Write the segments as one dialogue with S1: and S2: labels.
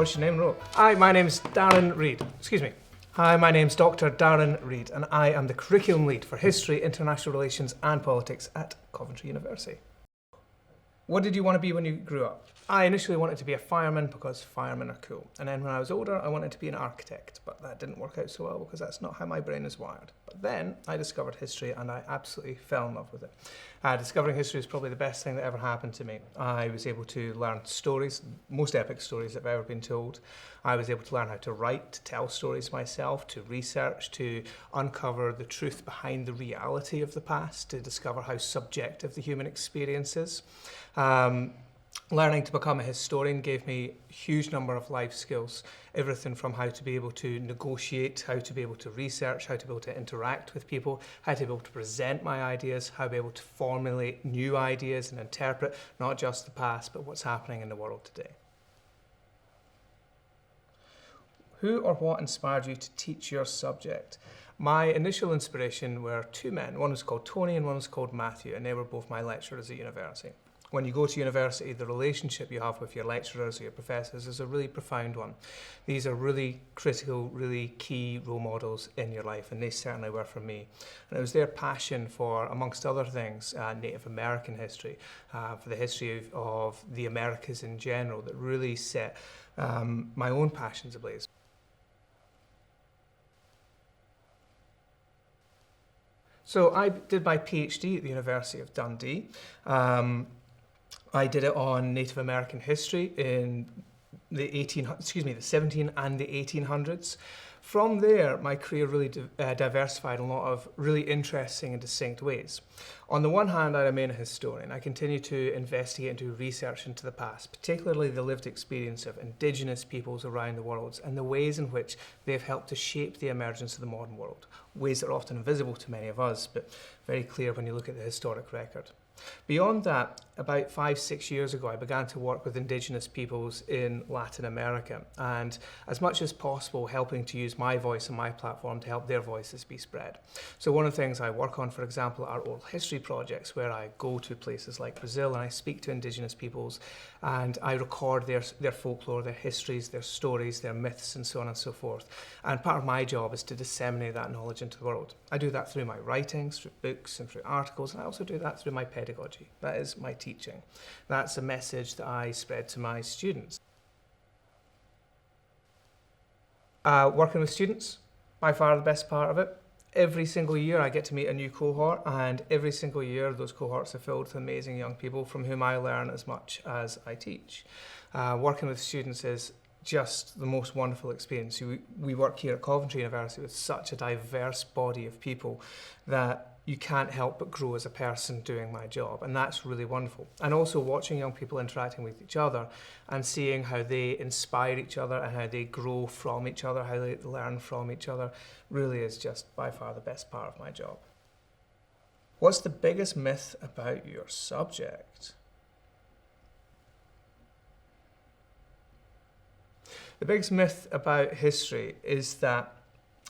S1: What's your name, Ro? Hi, my name's Darren Reid. Excuse me. Hi, my name's Dr. Darren Reid, and I am the Curriculum Lead for History, International Relations and Politics at Coventry University. What did you want to be when you grew up? I initially wanted to be a fireman because firemen are cool. And then when I was older, I wanted to be an architect, but that didn't work out so well because that's not how my brain is wired. But then I discovered history and I absolutely fell in love with it. Discovering history is probably the best thing that ever happened to me. I was able to learn stories, most epic stories that have ever been told. I was able to learn how to write, to tell stories myself, to research, to uncover the truth behind the reality of the past, to discover how subjective the human experience is. Learning to become a historian gave me a huge number of life skills, everything from how to be able to negotiate, how to be able to research, how to be able to interact with people, how to be able to present my ideas, how to be able to formulate new ideas and interpret not just the past, but what's happening in the world today. Who or what inspired you to teach your subject? My initial inspiration were two men. One was called Tony and one was called Matthew, and they were both my lecturers at university. When you go to university, the relationship you have with your lecturers or your professors is a really profound one. These are really critical, really key role models in your life, and they certainly were for me. And it was their passion for, amongst other things, Native American history, for the history of the Americas in general, that really set my own passions ablaze. So I did my PhD at the University of Dundee. I did it on Native American history in the 17 and the 1800s. From there, my career really diversified in a lot of really interesting and distinct ways. On the one hand, I remain a historian. I continue to investigate and do research into the past, particularly the lived experience of Indigenous peoples around the world and the ways in which they've helped to shape the emergence of the modern world. Ways that are often invisible to many of us, but very clear when you look at the historic record. Beyond that, about 5-6 years ago, I began to work with Indigenous peoples in Latin America, and as much as possible helping to use my voice and my platform to help their voices be spread. So one of the things I work on, for example, are oral history projects where I go to places like Brazil and I speak to Indigenous peoples and I record their folklore, their histories, their stories, their myths, and so on and so forth. And part of my job is to disseminate that knowledge into the world. I do that through my writings, through books and through articles, and I also do that through my pedagogy. That is my teaching. That's a message that I spread to my students. Working with students, by far the best part of it. Every single year I get to meet a new cohort, and every single year those cohorts are filled with amazing young people from whom I learn as much as I teach. Working with students is just the most wonderful experience. We work here at Coventry University with such a diverse body of people that you can't help but grow as a person doing my job, and that's really wonderful. And also watching young people interacting with each other and seeing how they inspire each other and how they grow from each other, how they learn from each other, really is just by far the best part of my job. What's the biggest myth about your subject? The biggest myth about history is that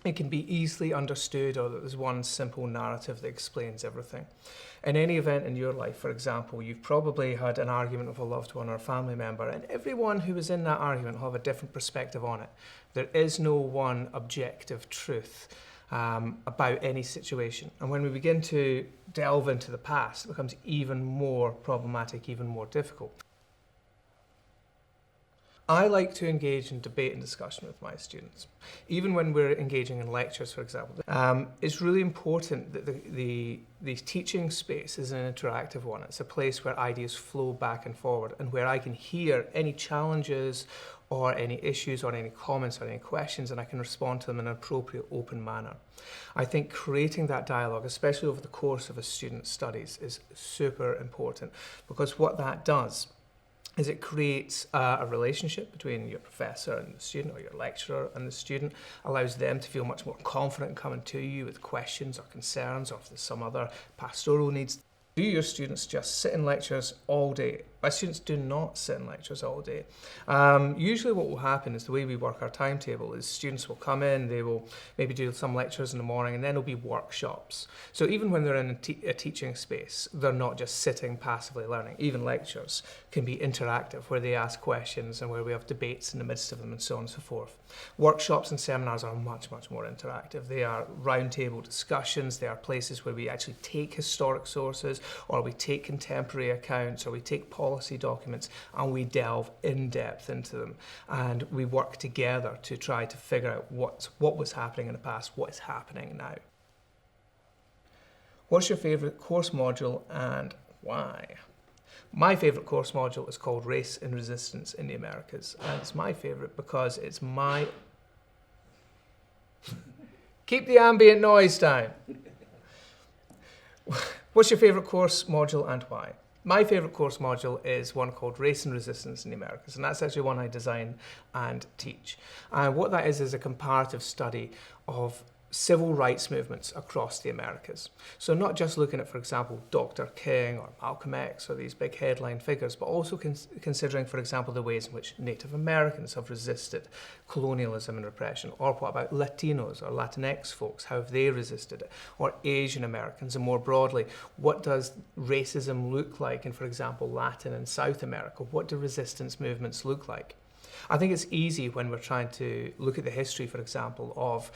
S1: it can be easily understood, or that there's one simple narrative that explains everything. In any event in your life, for example, you've probably had an argument with a loved one or a family member, and everyone who was in that argument will have a different perspective on it. There is no one objective truth about any situation. And when we begin to delve into the past, it becomes even more problematic, even more difficult. I like to engage in debate and discussion with my students. Even when we're engaging in lectures, for example, it's really important that the teaching space is an interactive one. It's a place where ideas flow back and forward, and where I can hear any challenges or any issues or any comments or any questions, and I can respond to them in an appropriate, open manner. I think creating that dialogue, especially over the course of a student's studies, is super important, because what that does is it creates a relationship between your professor and the student, or your lecturer and the student, allows them to feel much more confident in coming to you with questions or concerns, or if there's some other pastoral needs. Do your students just sit in lectures all day My students do not sit in lectures all day. Usually what will happen is the way we work our timetable is students will come in, they will maybe do some lectures in the morning, and then there'll be workshops. So even when they're in a teaching space, they're not just sitting passively learning. Even lectures can be interactive, where they ask questions and where we have debates in the midst of them and so on and so forth. Workshops and seminars are much, much more interactive. They are roundtable discussions. They are places where we actually take historic sources, or we take contemporary accounts, or we take policy documents, and we delve in depth into them. And we work together to try to figure out what was happening in the past, what is happening now. What's your favourite course module and why? My favourite course module is called Race and Resistance in the Americas, and it's my favourite because it's my... Keep the ambient noise down. What's your favourite course module and why? My favourite course module is one called Race and Resistance in the Americas, and that's actually one I design and teach. And what that is a comparative study of civil rights movements across the Americas. So not just looking at, for example, Dr. King or Malcolm X or these big headline figures, but also considering, for example, the ways in which Native Americans have resisted colonialism and repression. Or what about Latinos or Latinx folks? How have they resisted it? Or Asian Americans, and more broadly, what does racism look like in, for example, Latin and South America? What do resistance movements look like? I think it's easy when we're trying to look at the history, for example, of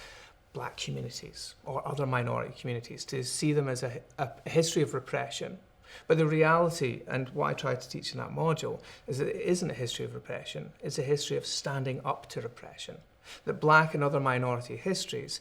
S1: Black communities or other minority communities, to see them as a history of repression. But the reality, and what I try to teach in that module, is that it isn't a history of repression, it's a history of standing up to repression. That Black and other minority histories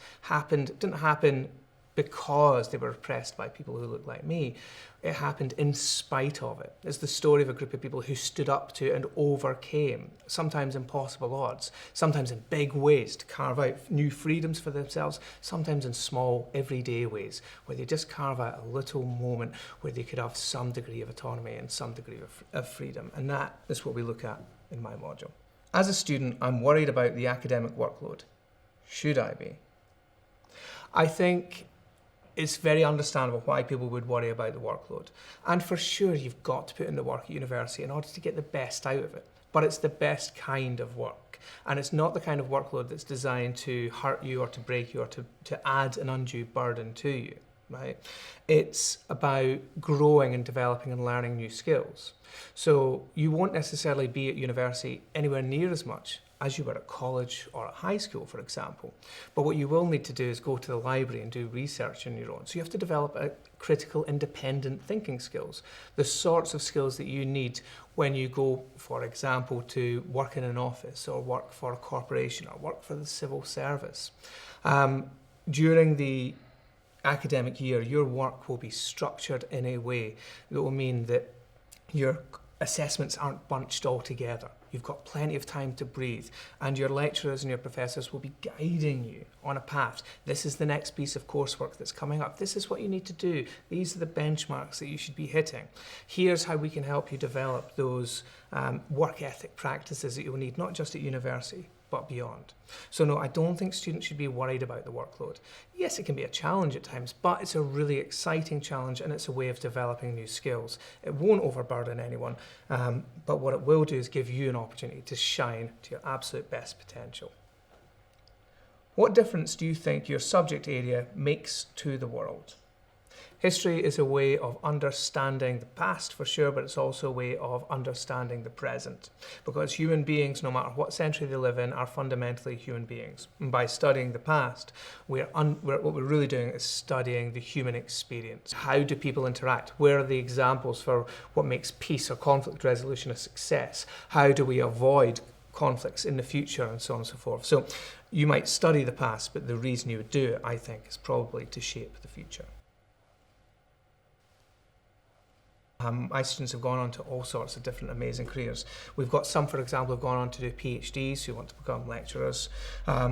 S1: didn't happen because they were oppressed by people who look like me. It happened in spite of it. It's the story of a group of people who stood up to and overcame sometimes impossible odds, sometimes in big ways to carve out new freedoms for themselves, sometimes in small, everyday ways, where they just carve out a little moment where they could have some degree of autonomy and some degree of freedom. And that is what we look at in my module. As a student, I'm worried about the academic workload. Should I be? I think it's very understandable why people would worry about the workload. And for sure, you've got to put in the work at university in order to get the best out of it. But it's the best kind of work. And it's not the kind of workload that's designed to hurt you or to break you or to add an undue burden to you, right? It's about growing and developing and learning new skills. So you won't necessarily be at university anywhere near as much as you were at college or at high school, for example. But what you will need to do is go to the library and do research on your own. So you have to develop a critical, independent thinking skills, the sorts of skills that you need when you go, for example, to work in an office or work for a corporation or work for the civil service. During the academic year, your work will be structured in a way that will mean that your assessments aren't bunched all together. You've got plenty of time to breathe, and your lecturers and your professors will be guiding you on a path. This is the next piece of coursework that's coming up. This is what you need to do. These are the benchmarks that you should be hitting. Here's how we can help you develop those work ethic practices that you'll need, not just at university, but beyond. So no, I don't think students should be worried about the workload. Yes, it can be a challenge at times, but it's a really exciting challenge, and it's a way of developing new skills. It won't overburden anyone, but what it will do is give you an opportunity to shine to your absolute best potential. What difference do you think your subject area makes to the world? History is a way of understanding the past for sure, but it's also a way of understanding the present. Because human beings, no matter what century they live in, are fundamentally human beings. And by studying the past, what we're really doing is studying the human experience. How do people interact? Where are the examples for what makes peace or conflict resolution a success? How do we avoid conflicts in the future, and so on and so forth? So you might study the past, but the reason you would do it, I think, is probably to shape the future. My students have gone on to all sorts of different amazing careers. We've got some, for example, who've gone on to do PhDs who want to become lecturers.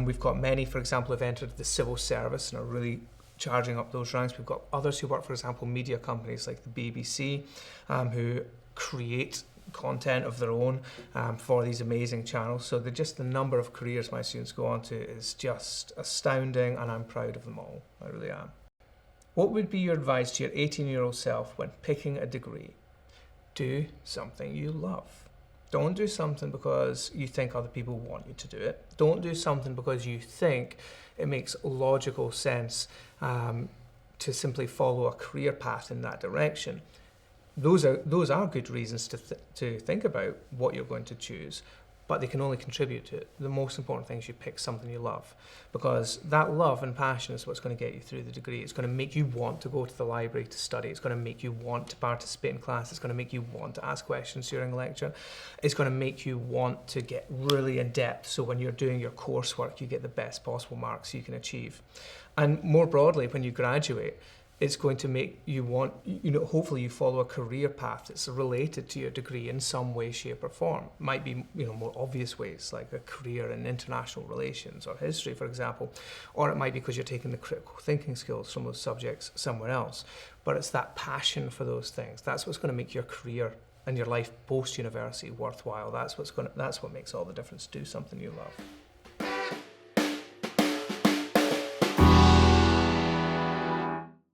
S1: We've got many, for example, who've entered the civil service and are really charging up those ranks. We've got others who work, for example, media companies like the BBC, who create content of their own for these amazing channels. So just the number of careers my students go on to is just astounding, and I'm proud of them all. I really am. What would be your advice to your 18-year-old self when picking a degree? do something you love. Don't do something because you think other people want you to do it. Don't do something because you think it makes logical sense to simply follow a career path in that direction. Those are good reasons to think about what you're going to choose, but they can only contribute to it. The most important thing is you pick something you love, because that love and passion is what's going to get you through the degree. It's going to make you want to go to the library to study. It's going to make you want to participate in class. It's going to make you want to ask questions during lecture. It's going to make you want to get really in depth, so when you're doing your coursework, you get the best possible marks you can achieve. And more broadly, when you graduate, it's going to make you want, hopefully you follow a career path that's related to your degree in some way, shape or form. Might be, more obvious ways, like a career in international relations or history, for example. Or it might be because you're taking the critical thinking skills from those subjects somewhere else. But it's that passion for those things. That's what's going to make your career and your life post-university worthwhile. That's what makes all the difference. Do something you love.